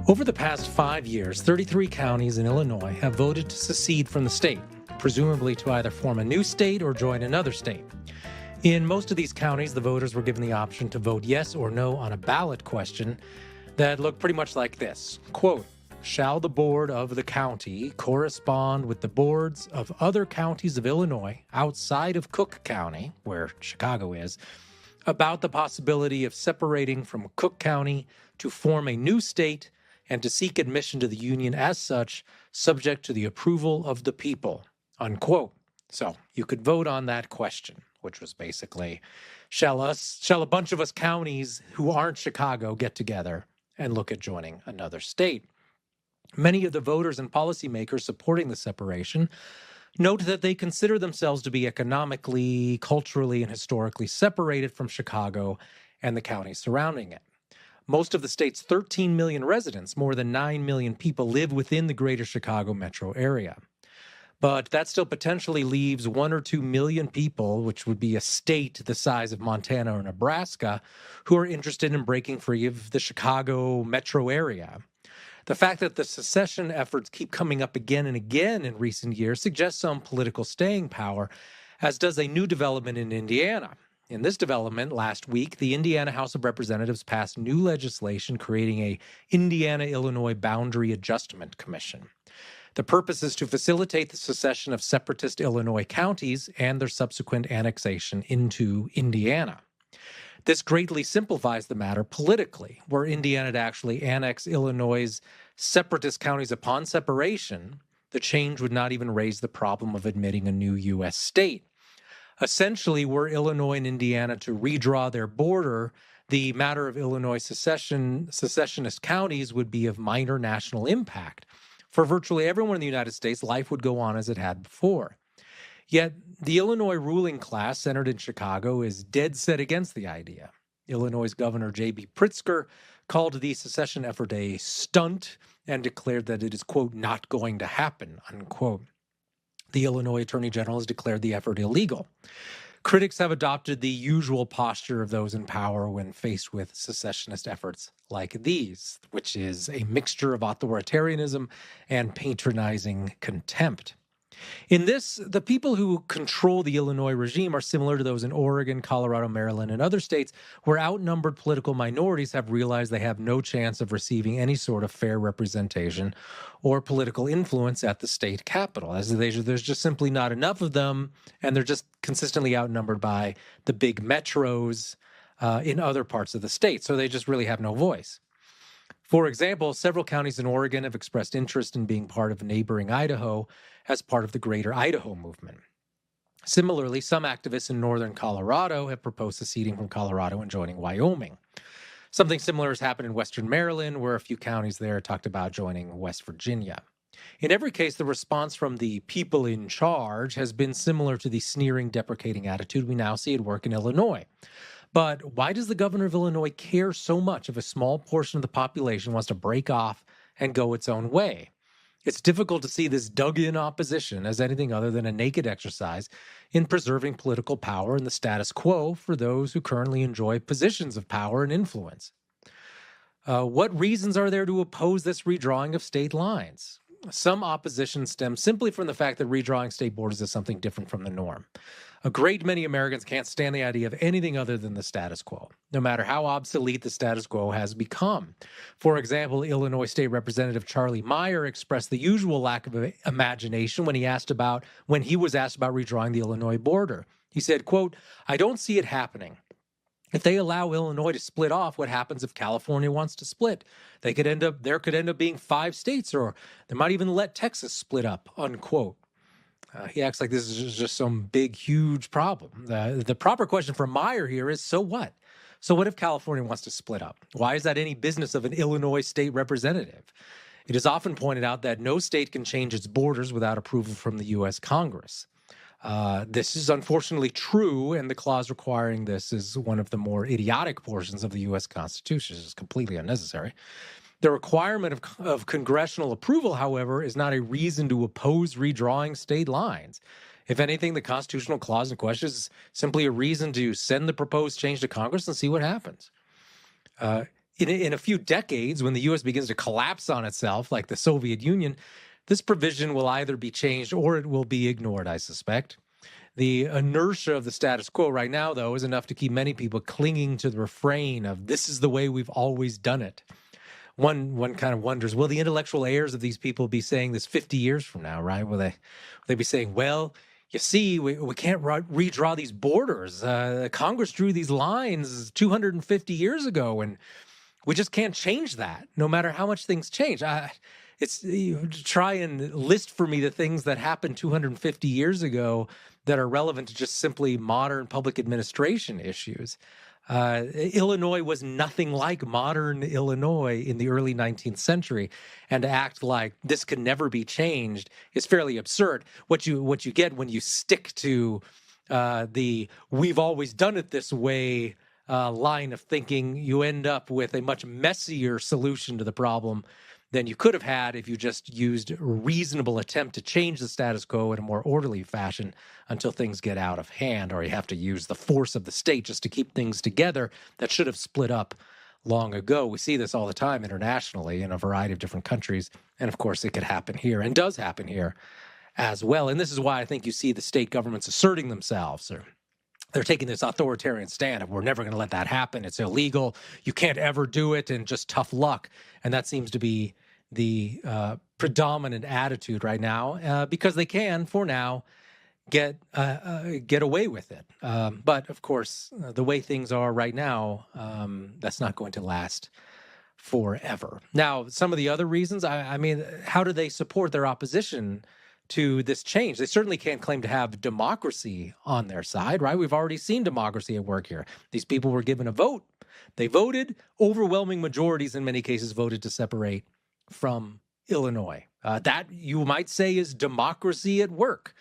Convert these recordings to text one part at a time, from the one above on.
Over the past 5 years, 33 counties in Illinois have voted to secede from the state, presumably to either form a new state or join another state. In most of these counties, the voters were given the option to vote yes or no on a ballot question that looked pretty much like this. Quote, shall the board of the county correspond with the boards of other counties of Illinois outside of Cook County, where Chicago is, about the possibility of separating from Cook County to form a new state and to seek admission to the Union as such, subject to the approval of the people, unquote. So you could vote on that question, which was basically, shall a bunch of us counties who aren't Chicago get together and look at joining another state? Many of the voters and policymakers supporting the separation note that they consider themselves to be economically, culturally, and historically separated from Chicago and the counties surrounding it. Most of the state's 13 million residents, more than 9 million people, live within the greater Chicago metro area. But that still potentially leaves 1 or 2 million people, which would be a state the size of Montana or Nebraska, who are interested in breaking free of the Chicago metro area. The fact that the secession efforts keep coming up again and again in recent years suggests some political staying power, as does a new development in Indiana. In this development, last week, the Indiana House of Representatives passed new legislation creating a Indiana-Illinois Boundary Adjustment Commission. The purpose is to facilitate the secession of separatist Illinois counties and their subsequent annexation into Indiana. This greatly simplifies the matter politically. Were Indiana to actually annex Illinois' separatist counties upon separation, the change would not even raise the problem of admitting a new U.S. state. Essentially, were Illinois and Indiana to redraw their border, the matter of Illinois secessionist counties would be of minor national impact. For virtually everyone in the United States, life would go on as it had before. Yet, the Illinois ruling class, centered in Chicago, is dead set against the idea. Illinois' Governor J.B. Pritzker called the secession effort a stunt and declared that it is, quote, not going to happen, unquote. The Illinois Attorney General has declared the effort illegal. Critics have adopted the usual posture of those in power when faced with secessionist efforts like these, which is a mixture of authoritarianism and patronizing contempt. In this, the people who control the Illinois regime are similar to those in Oregon, Colorado, Maryland, and other states where outnumbered political minorities have realized they have no chance of receiving any sort of fair representation or political influence at the state capitol, as there's just simply not enough of them, and they're just consistently outnumbered by the big metros in other parts of the state, so they just really have no voice. For example, several counties in Oregon have expressed interest in being part of neighboring Idaho as part of the Greater Idaho movement. Similarly, some activists in northern Colorado have proposed seceding from Colorado and joining Wyoming. Something similar has happened in western Maryland, where a few counties there talked about joining West Virginia. In every case, the response from the people in charge has been similar to the sneering, deprecating attitude we now see at work in Illinois. But why does the governor of Illinois care so much if a small portion of the population wants to break off and go its own way? It's difficult to see this dug-in opposition as anything other than a naked exercise in preserving political power and the status quo for those who currently enjoy positions of power and influence. What reasons are there to oppose this redrawing of state lines? Some opposition stems simply from the fact that redrawing state borders is something different from the norm. A great many Americans can't stand the idea of anything other than the status quo, no matter how obsolete the status quo has become. For example, Illinois State Representative Charlie Meyer expressed the usual lack of imagination when he was asked about redrawing the Illinois border. He said, quote, I don't see it happening. If they allow Illinois to split off, what happens if California wants to split? There could end up being 5 states, or they might even let Texas split up, unquote. He acts like this is just some big, huge problem. The proper question for Meyer here is, so what? So what if California wants to split up? Why is that any business of an Illinois state representative? It is often pointed out that no state can change its borders without approval from the U.S. Congress. This is unfortunately true, and the clause requiring this is one of the more idiotic portions of the U.S. Constitution. It's completely unnecessary. The requirement of congressional approval, however, is not a reason to oppose redrawing state lines. If anything, the constitutional clause in question is simply a reason to send the proposed change to Congress and see what happens. in a few decades, when the U.S. begins to collapse on itself like the Soviet Union, this provision will either be changed or it will be ignored, I suspect. The inertia of the status quo right now, though, is enough to keep many people clinging to the refrain of this is the way we've always done it. One kind of wonders, will the intellectual heirs of these people be saying this 50 years from now, right? Will they be saying, well, you see, we can't redraw these borders. Congress drew these lines 250 years ago, and we just can't change that, no matter how much things change. Try and list for me the things that happened 250 years ago that are relevant to just simply modern public administration issues. Illinois was nothing like modern Illinois in the early 19th century, and to act like this can never be changed is fairly absurd. What you get when you stick to the "we've always done it this way" line of thinking, you end up with a much messier solution to the problem than you could have had if you just used a reasonable attempt to change the status quo in a more orderly fashion until things get out of hand, or you have to use the force of the state just to keep things together that should have split up long ago. We see this all the time internationally in a variety of different countries, and of course it could happen here and does happen here as well. And this is why I think you see the state governments asserting themselves, or they're taking this authoritarian stand of we're never going to let that happen. It's illegal. You can't ever do it, and just tough luck. And that seems to be the predominant attitude right now because they can, for now, get away with it. But of course, the way things are right now, that's not going to last forever. Now, some of the other reasons, I mean, how do they support their opposition to this change? They certainly can't claim to have democracy on their side, right? We've already seen democracy at work here. These people were given a vote. They voted. Overwhelming majorities in many cases voted to separate from Illinois. That, you might say, is democracy at work.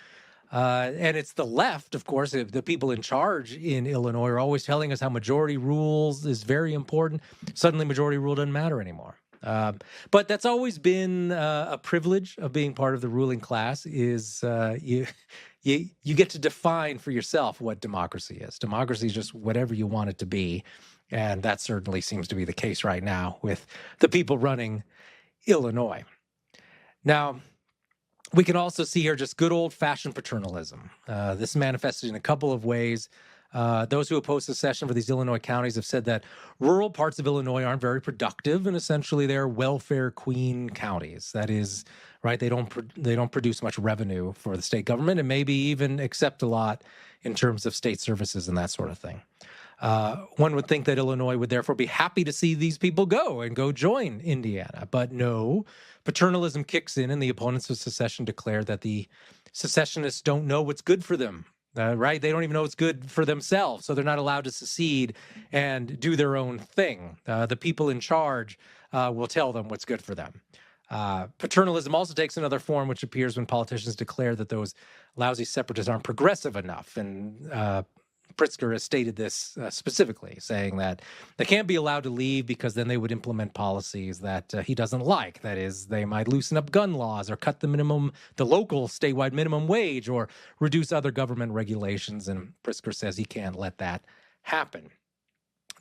And it's the left, of course, the people in charge in Illinois are always telling us how majority rules is very important. Suddenly majority rule doesn't matter anymore. But that's always been a privilege of being part of the ruling class, is you get to define for yourself what democracy is. Democracy is just whatever you want it to be. And that certainly seems to be the case right now with the people running Illinois. Now, we can also see here just good old-fashioned paternalism. This manifested in a couple of ways. Those who oppose secession for these Illinois counties have said that rural parts of Illinois aren't very productive, and essentially they're welfare queen counties. That is, right? They don't produce much revenue for the state government, and maybe even accept a lot in terms of state services and that sort of thing. One would think that Illinois would therefore be happy to see these people go join Indiana. But no, paternalism kicks in, and the opponents of secession declare that the secessionists don't know what's good for them, right? They don't even know what's good for themselves, so they're not allowed to secede and do their own thing. The people in charge will tell them what's good for them. Paternalism also takes another form, which appears when politicians declare that those lousy separatists aren't progressive enough. And Pritzker has stated this specifically, saying that they can't be allowed to leave because then they would implement policies that he doesn't like. That is, they might loosen up gun laws or cut the local statewide minimum wage, or reduce other government regulations. And Pritzker says he can't let that happen.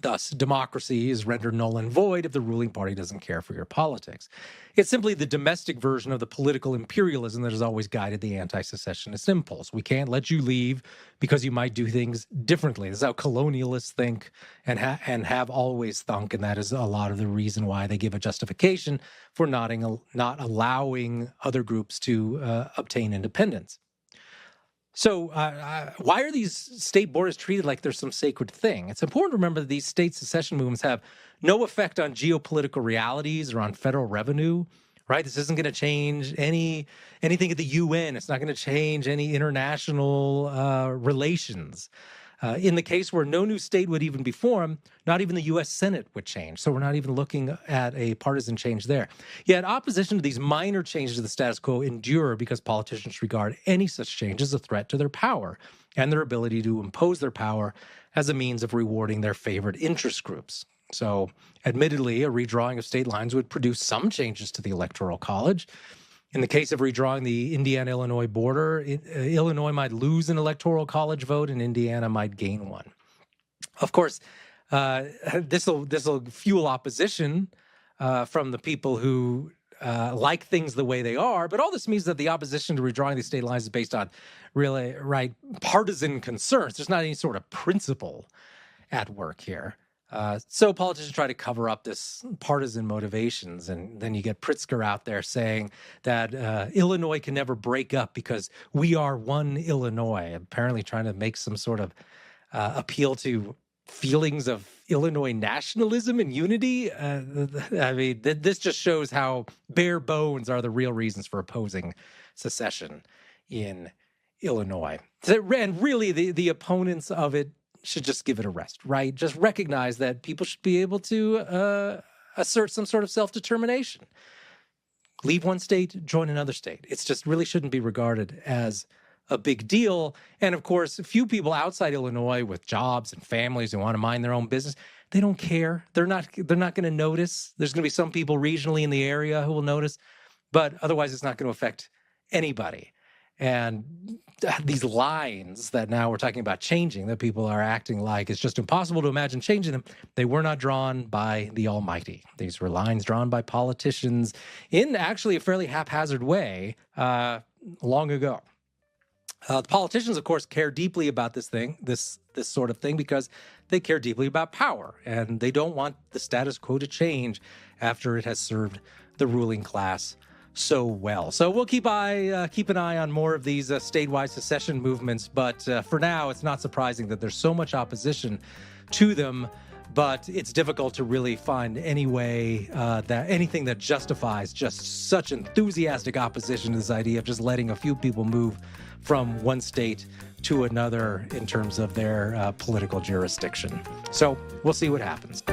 Thus, democracy is rendered null and void if the ruling party doesn't care for your politics. It's simply the domestic version of the political imperialism that has always guided the anti-secessionist impulse. We can't let you leave because you might do things differently. This is how colonialists think and have always thunk, and that is a lot of the reason why they give a justification for not allowing other groups to obtain independence. So why are these state borders treated like they're some sacred thing? It's important to remember that these state secession movements have no effect on geopolitical realities or on federal revenue, right? This isn't going to change anything at the UN. It's not going to change any international relations. In the case where no new state would even be formed, not even the U.S. Senate would change. So we're not even looking at a partisan change there. Yet opposition to these minor changes to the status quo endure because politicians regard any such change as a threat to their power and their ability to impose their power as a means of rewarding their favorite interest groups. So admittedly, a redrawing of state lines would produce some changes to the Electoral College. In the case of redrawing the Indiana-Illinois border, Illinois might lose an electoral college vote and Indiana might gain one. Of course, This will fuel opposition from the people who like things the way they are. But all this means that the opposition to redrawing these state lines is based on really partisan concerns. There's not any sort of principle at work here. So politicians try to cover up this partisan motivations, and then you get Pritzker out there saying that Illinois can never break up because we are one Illinois, apparently trying to make some sort of appeal to feelings of Illinois nationalism and unity. I mean, this just shows how bare bones are the real reasons for opposing secession in Illinois. And really, the opponents of it should just give it a rest, right? Just recognize that people should be able to assert some sort of self-determination. Leave one state, join another state. It's just really shouldn't be regarded as a big deal. And of course, few people outside Illinois with jobs and families who want to mind their own business, they don't care. They're not going to notice. There's going to be some people regionally in the area who will notice, but otherwise it's not going to affect anybody. And these lines that now we're talking about changing, that people are acting like it's just impossible to imagine changing them, they were not drawn by the Almighty. These were lines drawn by politicians in actually a fairly haphazard way long ago. The politicians, of course, care deeply about this sort of thing, because they care deeply about power, and they don't want the status quo to change after it has served the ruling class so well. So we'll keep an eye on more of these statewide secession movements. But for now, it's not surprising that there's so much opposition to them. But it's difficult to really find any way anything that justifies just such enthusiastic opposition to this idea of just letting a few people move from one state to another in terms of their political jurisdiction. So we'll see what happens.